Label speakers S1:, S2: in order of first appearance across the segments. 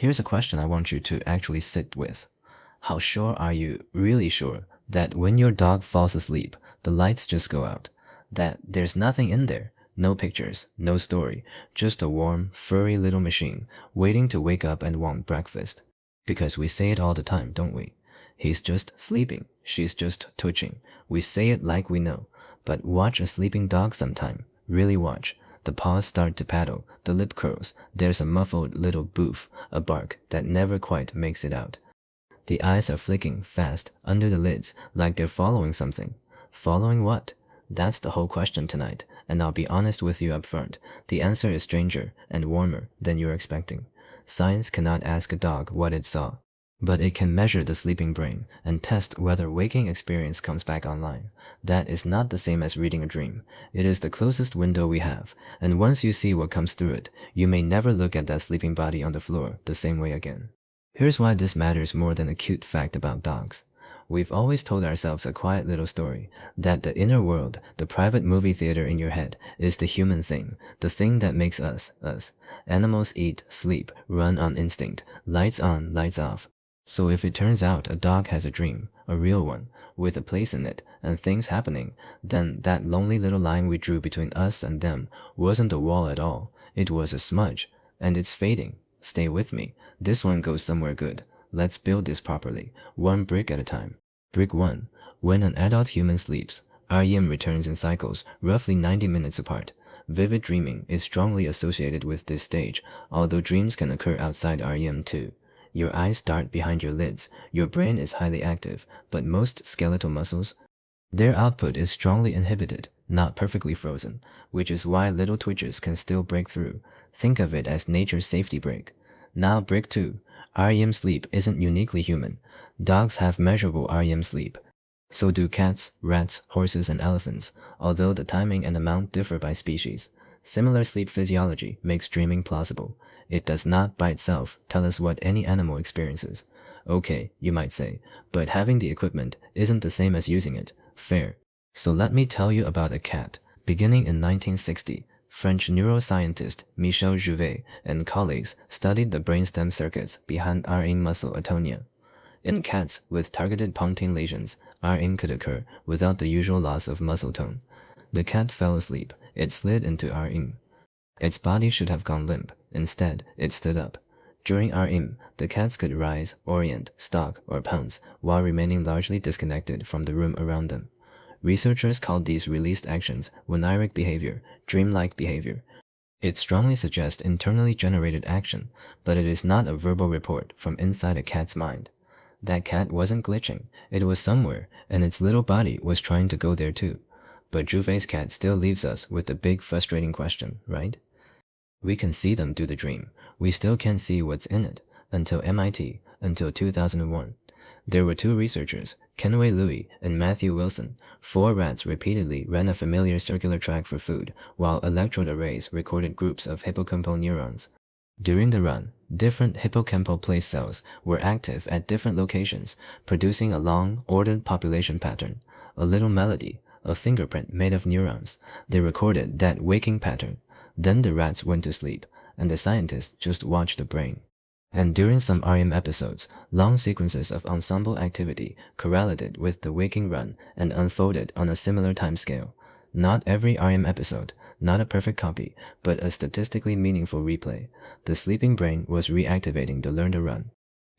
S1: Here's a question I want you to actually sit with. How sure are you, really sure, that when your dog falls asleep, the lights just go out? That there's nothing in there? No pictures, no story, just a warm, furry little machine waiting to wake up and want breakfast. Because we say it all the time, don't we? He's just sleeping. She's just twitching. We say it like we know. But watch a sleeping dog sometime. Really watch. The paws start to paddle, the lip curls, there's a muffled little boof, a bark that never quite makes it out. The eyes are flicking fast under the lids like they're following something. Following what? That's the whole question tonight, and I'll be honest with you up front. The answer is stranger and warmer than you're expecting. Science cannot ask a dog what it saw, but it can measure the sleeping brain and test whether waking experience comes back online. That is not the same as reading a dream. It is the closest window we have, and once you see what comes through it, you may never look at that sleeping body on the floor the same way again. Here's why this matters more than a cute fact about dogs. We've always told ourselves a quiet little story that the inner world, the private movie theater in your head, is the human thing, the thing that makes us, us. Animals eat, sleep, run on instinct, lights on, lights off. So if it turns out a dog has a dream, a real one, with a place in it, and things happening, then that lonely little line we drew between us and them wasn't a wall at all. It was a smudge, and it's fading. Stay with me. This one goes somewhere good. Let's build this properly, one brick at a time. Brick 1. When an adult human sleeps, REM returns in cycles, roughly 90 minutes apart. Vivid dreaming is strongly associated with this stage, although dreams can occur outside REM too. Your eyes dart behind your lids, your brain is highly active, but most skeletal muscles, their output is strongly inhibited, not perfectly frozen, which is why little twitches can still break through. Think of it as nature's safety brake. Now brick 2. REM sleep isn't uniquely human. Dogs have measurable REM sleep. So do cats, rats, horses, and elephants, although the timing and amount differ by species. Similar sleep physiology makes dreaming plausible. It does not by itself tell us what any animal experiences. Okay, you might say, but having the equipment isn't the same as using it. Fair. So let me tell you about a cat. Beginning in 1960, French neuroscientist Michel Jouvet and colleagues studied the brainstem circuits behind REM muscle atonia. In cats with targeted pontine lesions, REM could occur without the usual loss of muscle tone. The cat fell asleep. It slid into REM. Its body should have gone limp. Instead, it stood up. During REM, the cats could rise, orient, stalk, or pounce while remaining largely disconnected from the room around them. Researchers called these released actions oniric behavior, dreamlike behavior. It strongly suggests internally generated action, but it is not a verbal report from inside a cat's mind. That cat wasn't glitching. It was somewhere, and its little body was trying to go there too. But Jouvet's cat still leaves us with the big frustrating question, right? We can see them do the dream. We still can't see what's in it, until MIT, until 2001. There were two researchers, Kenway Louis and Matthew Wilson. 4 rats repeatedly ran a familiar circular track for food, while electrode arrays recorded groups of hippocampal neurons. During the run, different hippocampal place cells were active at different locations, producing a long, ordered population pattern, a little melody, a fingerprint made of neurons. They recorded that waking pattern. Then the rats went to sleep, and the scientists just watched the brain. And during some REM episodes, long sequences of ensemble activity correlated with the waking run and unfolded on a similar timescale. Not every REM episode, not a perfect copy, but a statistically meaningful replay. The sleeping brain was reactivating to learn to run.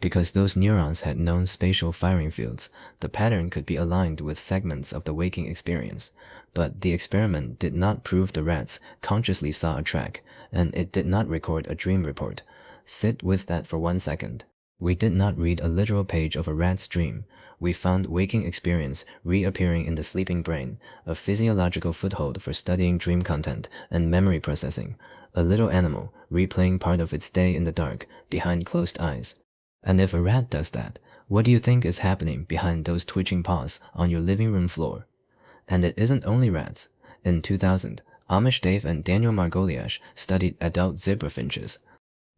S1: Because those neurons had known spatial firing fields, the pattern could be aligned with segments of the waking experience. But the experiment did not prove the rats consciously saw a track, and it did not record a dream report. Sit with that for 1 second. We did not read a literal page of a rat's dream. We found waking experience reappearing in the sleeping brain, a physiological foothold for studying dream content and memory processing. A little animal replaying part of its day in the dark, behind closed eyes. And if a rat does that, what do you think is happening behind those twitching paws on your living room floor? And it isn't only rats. In 2000, Amish Dave and Daniel Margoliash studied adult zebra finches.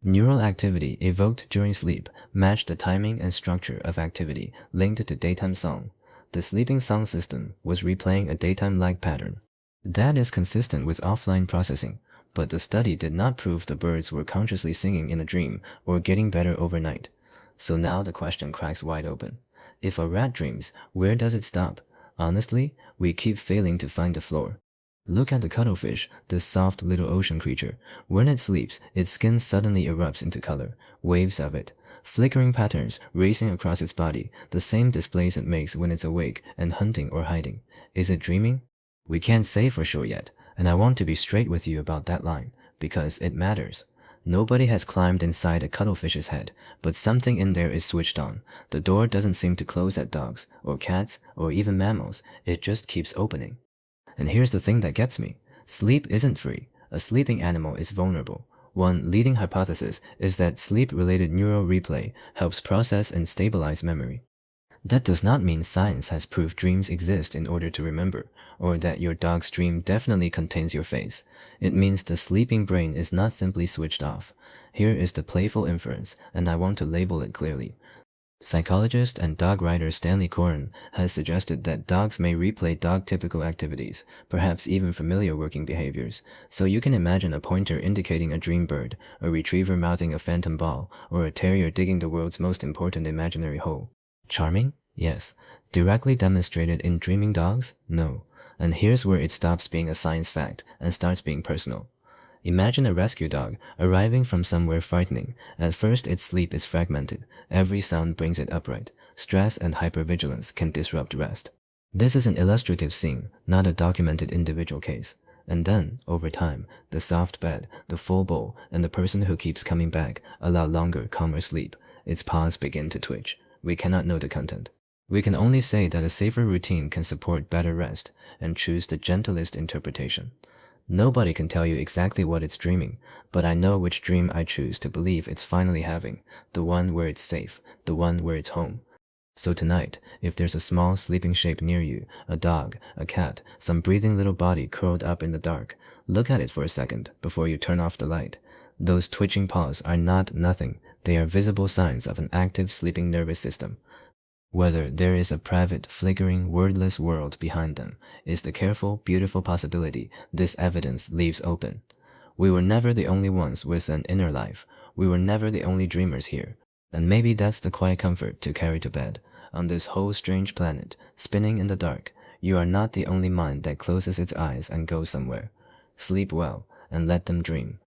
S1: Neural activity evoked during sleep matched the timing and structure of activity linked to daytime song. The sleeping song system was replaying a daytime-like pattern. That is consistent with offline processing. but the study did not prove the birds were consciously singing in a dream or getting better overnight. So now the question cracks wide open. If a rat dreams, where does it stop? Honestly, we keep failing to find the floor. Look at the cuttlefish, this soft little ocean creature. When it sleeps, its skin suddenly erupts into color, waves of it, flickering patterns racing across its body, the same displays it makes when it's awake and hunting or hiding. Is it dreaming? We can't say for sure yet, and I want to be straight with you about that line, because it matters. Nobody has climbed inside a cuttlefish's head, but something in there is switched on. The door doesn't seem to close at dogs, or cats, or even mammals. It just keeps opening. And here's the thing that gets me. Sleep isn't free. A sleeping animal is vulnerable. One leading hypothesis is that sleep-related neural replay helps process and stabilize memory. That does not mean science has proved dreams exist in order to remember, or that your dog's dream definitely contains your face. It means the sleeping brain is not simply switched off. Here is the playful inference, and I want to label it clearly. Psychologist and dog writer Stanley Coren has suggested that dogs may replay dog-typical activities, perhaps even familiar working behaviors. So you can imagine a pointer indicating a dream bird, a retriever mouthing a phantom ball, or a terrier digging the world's most important imaginary hole. Charming? Yes. Directly demonstrated in dreaming dogs? No. And here's where it stops being a science fact and starts being personal. Imagine a rescue dog arriving from somewhere frightening. At first, its sleep is fragmented. Every sound brings it upright. Stress and hypervigilance can disrupt rest. This is an illustrative scene, not a documented individual case. And then, over time, the soft bed, the full bowl, and the person who keeps coming back allow longer, calmer sleep. Its paws begin to twitch. We cannot know the content. We can only say that a safer routine can support better rest and choose the gentlest interpretation. Nobody can tell you exactly what it's dreaming, but I know which dream I choose to believe it's finally having, the one where it's safe, the one where it's home. So tonight, if there's a small sleeping shape near you, a dog, a cat, some breathing little body curled up in the dark, look at it for a second before you turn off the light. Those twitching paws are not nothing. They are visible signs of an active sleeping nervous system. Whether there is a private, flickering, wordless world behind them is the careful, beautiful possibility this evidence leaves open. We were never the only ones with an inner life. We were never the only dreamers here. And maybe that's the quiet comfort to carry to bed. On this whole strange planet, spinning in the dark, you are not the only mind that closes its eyes and goes somewhere. Sleep well and let them dream.